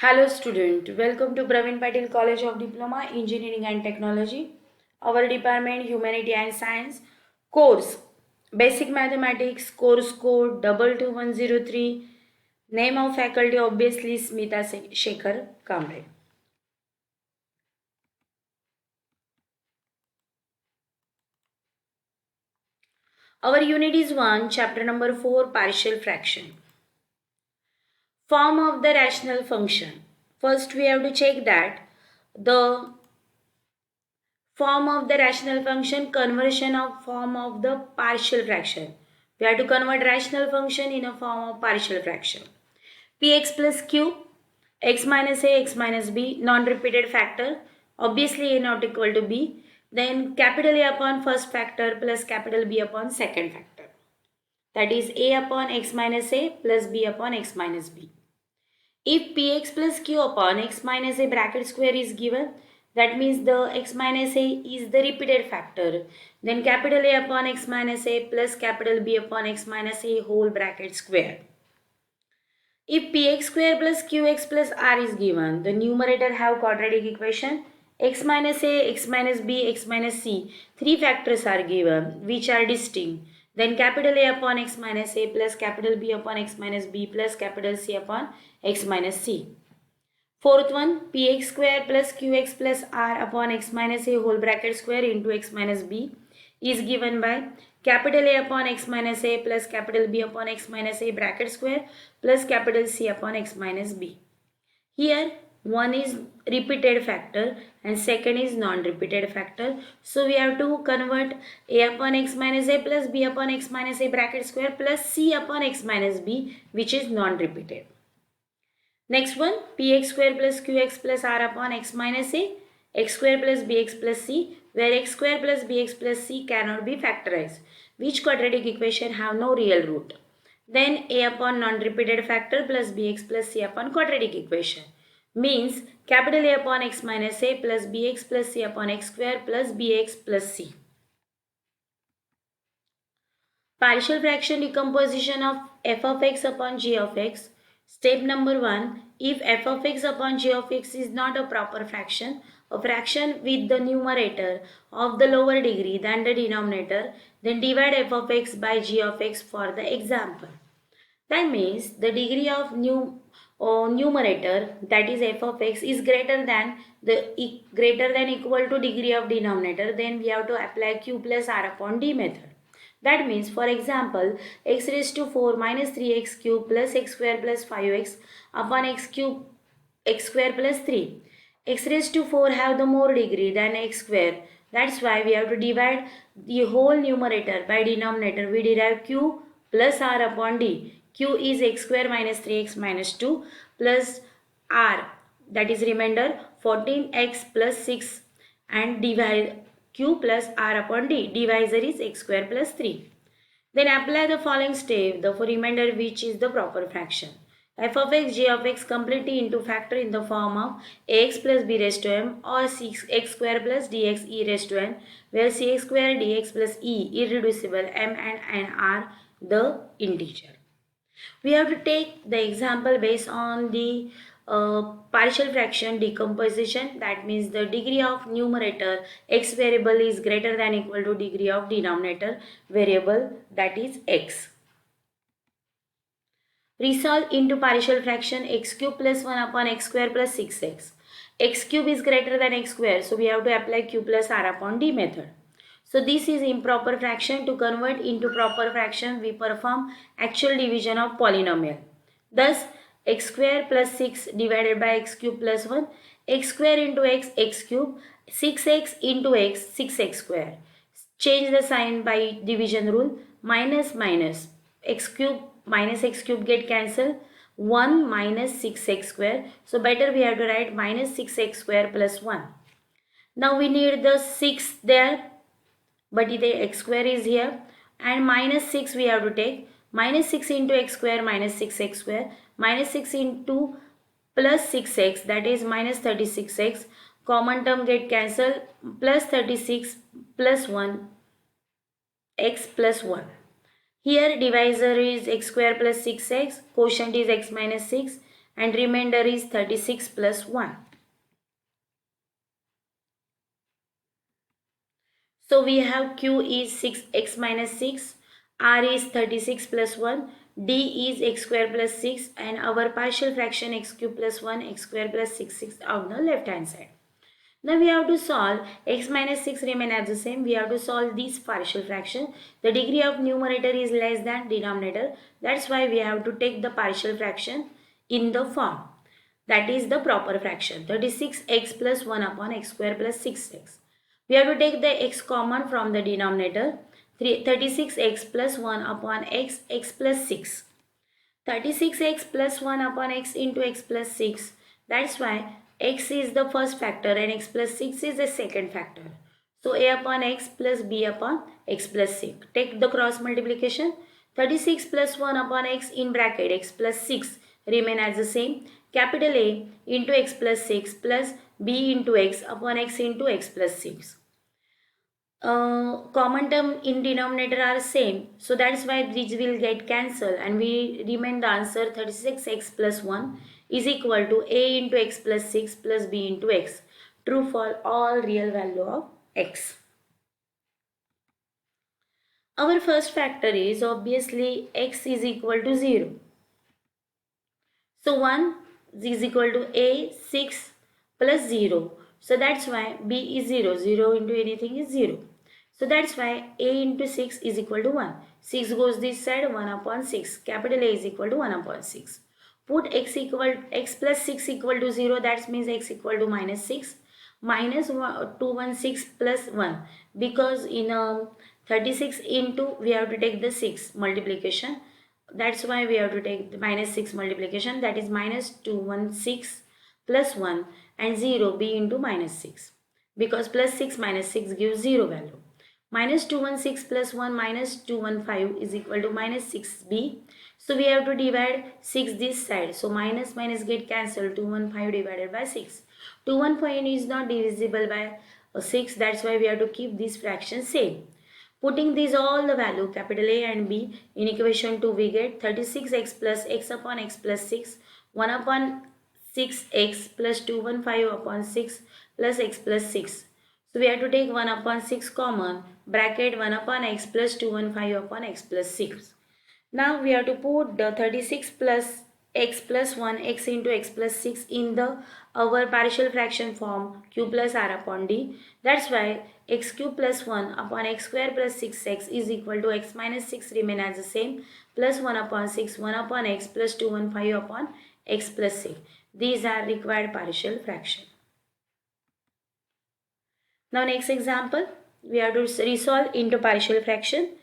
Hello student, welcome to Praveen Patil College of Diploma Engineering and Technology. Our department Humanity and Science course Basic Mathematics course code 22103. Name of faculty obviously Smita Shekhar Kamble. Our unit is 1, chapter number 4, partial fraction. Form of the rational function. First we have to check that the form of the rational function, conversion of form of the partial fraction. We have to convert rational function in a form of partial fraction. Px plus q, x minus a, x minus b, non-repeated factor, obviously a not equal to b, then capital A upon first factor plus capital B upon second factor. That is a upon x minus a plus b upon x minus b. If px plus q upon x minus a bracket square is given, that means the x minus a is the repeated factor. Then capital A upon x minus a plus capital B upon x minus a whole bracket square. If px square plus qx plus r is given, the numerator have quadratic equation x minus a, x minus b, x minus c. Three factors are given which are distinct. Then capital A upon x minus a plus capital B upon x minus b plus capital C upon x minus c. Fourth one, px square plus qx plus r upon x minus a whole bracket square into x minus b is given by capital A upon x minus a plus capital B upon x minus a bracket square plus capital C upon x minus b. Here one is repeated factor and second is non-repeated factor. So we have to convert a upon x minus a plus b upon x minus a bracket square plus c upon x minus b, which is non-repeated. Next one, px square plus qx plus r upon x minus a, x square plus bx plus c, where x square plus bx plus c cannot be factorized, which quadratic equation have no real root. Then a upon non-repeated factor plus bx plus c upon quadratic equation, means capital A upon x minus a plus bx plus c upon x square plus bx plus c. Partial fraction decomposition of f of x upon g of x. Step number 1. If f of x upon g of x is not a proper fraction, a fraction with the numerator of the lower degree than the denominator, then divide f of x by g of x for the example. That means the degree of numerator, that is f of x, is greater than equal to degree of denominator, then we have to apply q plus r upon d method. That means, for example, x raised to 4 minus 3x cube plus x square plus 5x upon x cube x square plus 3. X raised to 4 have the more degree than x square. That's why we have to divide the whole numerator by denominator. We derive q plus r upon d. Q is x square minus 3x minus 2 plus r, that is remainder 14x plus 6, and divide q plus r upon d. Divisor is x square plus 3. Then apply the following step, the remainder which is the proper fraction. F of x, g of x completely into factor in the form of ax plus b raised to m or x square plus dx e raised to n, where cx square dx plus e irreducible, m and n are the integer. We have to take the example based on the partial fraction decomposition. That means the degree of numerator x variable is greater than equal to degree of denominator variable, that is x. Resolve into partial fraction x cube plus 1 upon x square plus 6x. X cube is greater than x square, so we have to apply q plus r upon d method. So this is improper fraction. To convert into proper fraction, we perform actual division of polynomial. Thus, x square plus 6 divided by x cube plus 1, x square into x, x cube, 6x into x, 6x square. Change the sign by division rule, minus minus, x cube minus x cube get cancelled, 1 minus 6x square. So better we have to write minus 6x square plus 1. Now we need the 6 there, but the x square is here, and minus 6 we have to take. Minus 6 into x square minus 6x square, minus 6 into plus 6x, that is minus 36x. Common term get cancelled, plus 36 plus 1, x plus 1. Here divisor is x square plus 6x, quotient is x minus 6. and remainder is 36 plus 1. So we have q is 6x minus 6, r is 36 plus 1, d is x square plus 6, and our partial fraction x cube plus 1 x square plus 6 on the left hand side. Now we have to solve x minus 6 remain as the same. We have to solve this partial fraction. The degree of numerator is less than denominator. That's why we have to take the partial fraction in the form. That is the proper fraction. 36x plus 1 upon x square plus 6x. We have to take the x common from the denominator. 36x plus 1 upon x, x plus 6. 36x plus 1 upon x into x plus 6. That's why x is the first factor and x plus 6 is the second factor. So a upon x plus b upon x plus 6. Take the cross multiplication. 36 plus 1 upon x in bracket x plus 6 remain as the same. Capital A into x plus 6 plus b into x upon x into x plus 6. Common term in denominator are same, so that's why these will get cancelled and we remain the answer 36x plus 1 is equal to a into x plus 6 plus b into x. True for all real value of x. Our first factor is obviously x is equal to 0. So 1 is equal to a 6 plus 0. So that's why b is 0. 0 into anything is 0. So that's why a into 6 is equal to 1. 6 goes this side, 1 upon 6. Capital A is equal to 1 upon 6. Put x plus 6 equal to 0. That means x equal to minus 6. Minus 216 plus 1. Because in 36 into we have to take the 6 multiplication. That's why we have to take the minus 6 multiplication. That is minus 216 plus 1 and 0 b into minus 6. Because plus 6 minus 6 gives 0 value. Minus 216 plus 1 minus 215 is equal to minus 6b. So we have to divide 6 this side. So minus minus get cancelled. 215 divided by 6. 215 is not divisible by 6. That's why we have to keep this fraction same. Putting these all the value capital A and B in equation 2 we get 36x plus x upon x plus 6. 1 upon 6x plus 215 upon 6 plus x plus 6. So we have to take 1 upon 6 common, bracket 1 upon x plus 215 upon x plus 6. Now we have to put the 36 plus x plus 1 x into x plus 6 in the our partial fraction form q plus r upon d. That's why x cube plus 1 upon x square plus 6x is equal to x minus 6 remain as the same plus 1 upon 6 1 upon x plus 215 upon x plus 6. These are required partial fraction. Now next example, we have to resolve into partial fraction.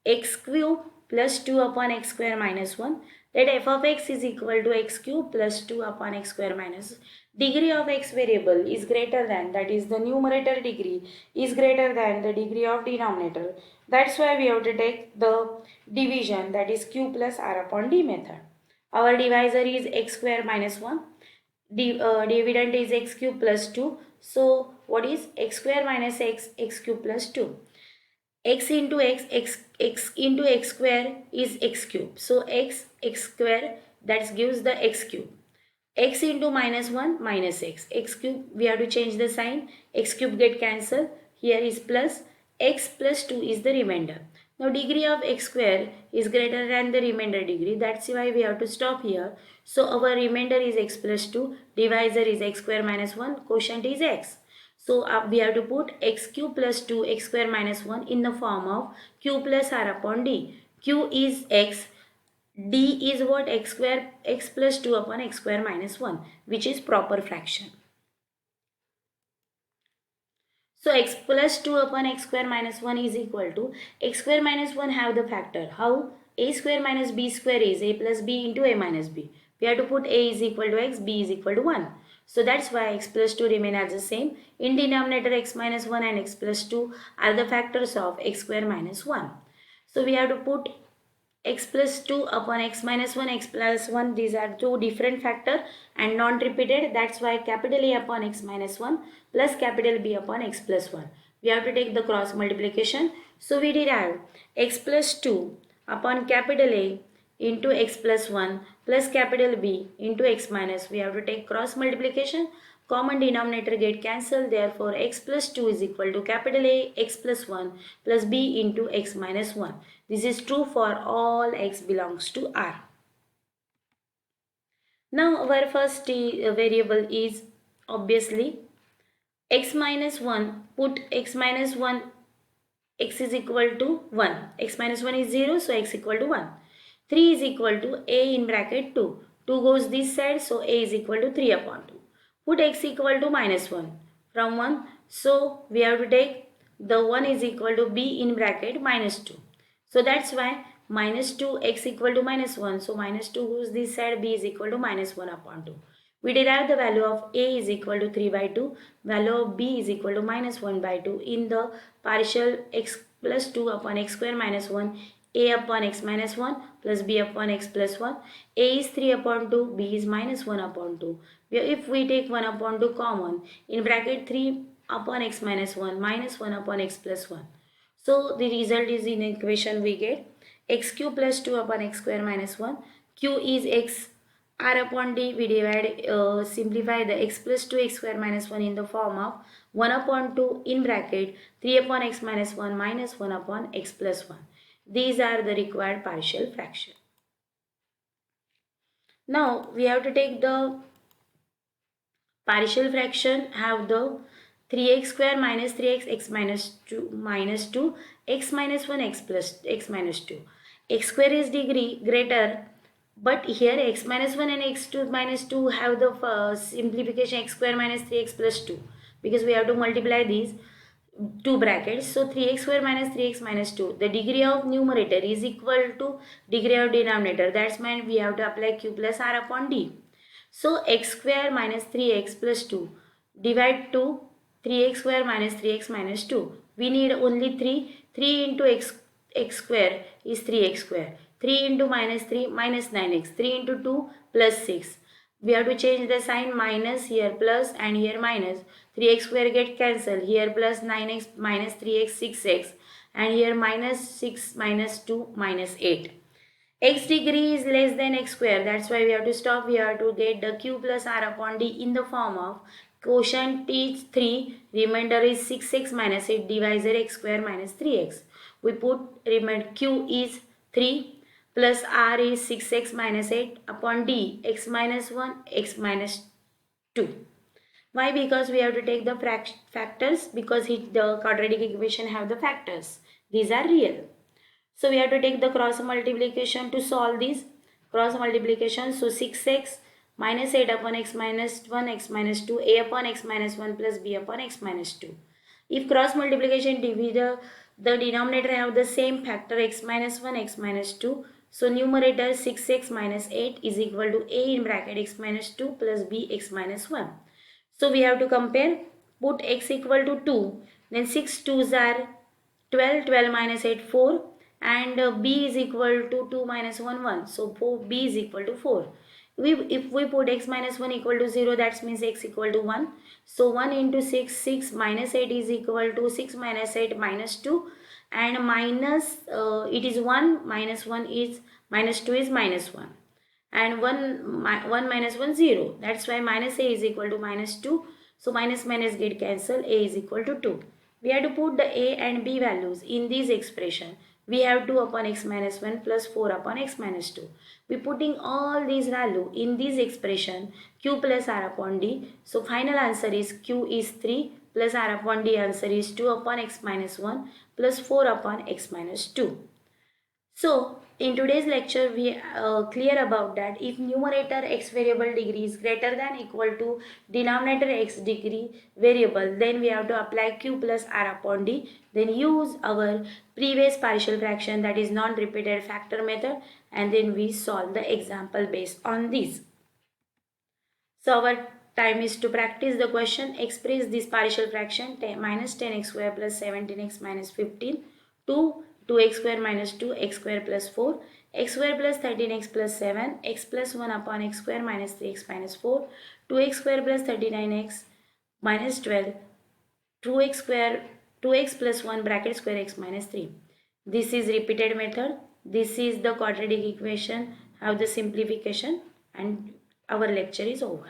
X cube plus 2 upon x square minus 1. Let f of x is equal to x cube plus 2 upon x square minus. Degree of x variable is greater than, that is the numerator degree is greater than the degree of denominator. That's why we have to take the division, that is q plus r upon d method. Our divisor is x square minus 1. Dividend is x cube plus 2. So what is x square minus x, x cube plus 2. X into x into x square is x cube. So x square, that gives the x cube. X into minus 1 minus x cube, we have to change the sign. X cube get cancelled. Here is plus, x plus 2 is the remainder. Now degree of x square is greater than the remainder degree. That's why we have to stop here. So our remainder is x plus 2. Divisor is x square minus 1. Quotient is x. So we have to put x cube plus 2 x square minus 1 in the form of q plus r upon d. Q is x. D is what? X square, x plus 2 upon x square minus 1, which is proper fraction. So x plus 2 upon x square minus 1 is equal to x square minus 1 have the factor. How? A square minus b square is a plus b into a minus b. We have to put a is equal to x, b is equal to 1. So that's why x plus 2 remain as the same. In denominator x minus 1 and x plus 2 are the factors of x square minus 1. So we have to put x plus 2 upon x minus 1, x plus 1. These are two different factor and non-repeated. That's why capital A upon x minus 1 plus capital B upon x plus 1. We have to take the cross multiplication. So we derive x plus 2 upon capital A into x plus 1 plus capital B into x minus. We have to take cross multiplication. Common denominator get cancelled. Therefore, x plus 2 is equal to capital A x plus 1 plus B into x minus 1. This is true for all x belongs to R. Now, our first variable is obviously x minus 1. Put x minus 1, x is equal to 1. X minus 1 is 0, so x equal to 1. 3 is equal to a in bracket 2. 2 goes this side, so a is equal to 3 upon 2. Put x equal to minus 1 from 1. So we have to take the 1 is equal to b in bracket minus 2. So that's why minus 2 x equal to minus 1. So minus 2 goes this side, b is equal to minus 1 upon 2. We derive the value of a is equal to 3 by 2, value of b is equal to minus 1 by 2 in the partial x plus 2 upon x square minus 1, a upon x minus 1 plus b upon x plus 1. A is 3 upon 2, b is minus 1 upon 2. If we take 1 upon 2 common, in bracket 3 upon x minus 1 minus 1 upon x plus 1. So the result is in equation we get x cube plus 2 upon x square minus 1. Q is x. R upon D, we divide, simplify the x plus 2 x square minus 1 in the form of 1 upon 2 in bracket 3 upon x minus 1 minus 1 upon x plus 1. These are the required partial fraction. Now we have to take the partial fraction, have the 3x square minus 3x x minus 2 x minus 1 x plus x minus 2. X square is degree greater, but here x minus 1 and x2 minus 2 have the simplification x square minus 3x plus 2, because we have to multiply these two brackets. So 3x square minus 3x minus 2. The degree of numerator is equal to degree of denominator. That's meant we have to apply q plus r upon d. So x square minus 3x plus 2 divide to 3x square minus 3x minus 2. We need only 3. 3 into x square is 3x square. 3 into minus 3 minus 9x. 3 into 2 plus 6. We have to change the sign, minus here plus and here minus. 3x square get cancelled. Here plus 9x minus 3x 6x. And here minus 6 minus 2 minus 8. X degree is less than x square. That's why we have to stop. We have to get the q plus r upon d in the form of quotient is 3. Remainder is 6x minus 8. Divisor x square minus 3x. We put remainder q is 3 plus r is 6x minus 8 upon d x minus 1 x minus 2. Why? Because we have to take the factors, because the quadratic equation have the factors. These are real. So we have to take the cross multiplication to solve this. Cross multiplication. So 6x minus 8 upon x minus 1 x minus 2 a upon x minus 1 plus b upon x minus 2. If cross multiplication divide the denominator have the same factor x minus 1 x minus 2. So numerator 6x minus 8 is equal to a in bracket x minus 2 plus b x minus 1. So we have to compare. Put x equal to 2. Then 6 2s are 12. 12 minus 8 4. And b is equal to 2 minus 1 1. So b is equal to 4. If we put x minus 1 equal to 0, that means x equal to 1. So 1 into 6, 6 minus 8 is equal to 6 minus 8 minus 2. And minus, it is 1 minus 1 is minus 2 is minus 1. And 1 minus 1 0. That's why minus a is equal to minus 2. So minus minus get cancelled. A is equal to 2. We have to put the a and b values in this expression. We have 2 upon x minus 1 plus 4 upon x minus 2. We putting all these value in this expression q plus r upon d. So final answer is q is 3 plus r upon d answer is 2 upon x minus 1 plus 4 upon x minus 2. So in today's lecture we clear about that if numerator x variable degree is greater than equal to denominator x degree variable, then we have to apply q plus r upon d, then use our previous partial fraction, that is non-repeated factor method, and then we solve the example based on this. So our time is to practice the question. Express this partial fraction minus 10x square plus 17x minus 15 to 2x square minus 2x square plus 4, x square plus 13x plus 7, x plus 1 upon x square minus 3x minus 4, 2x square plus 39x minus 12, 2x plus 1 bracket square x minus 3. This is repeated method. This is the quadratic equation have the simplification and our lecture is over.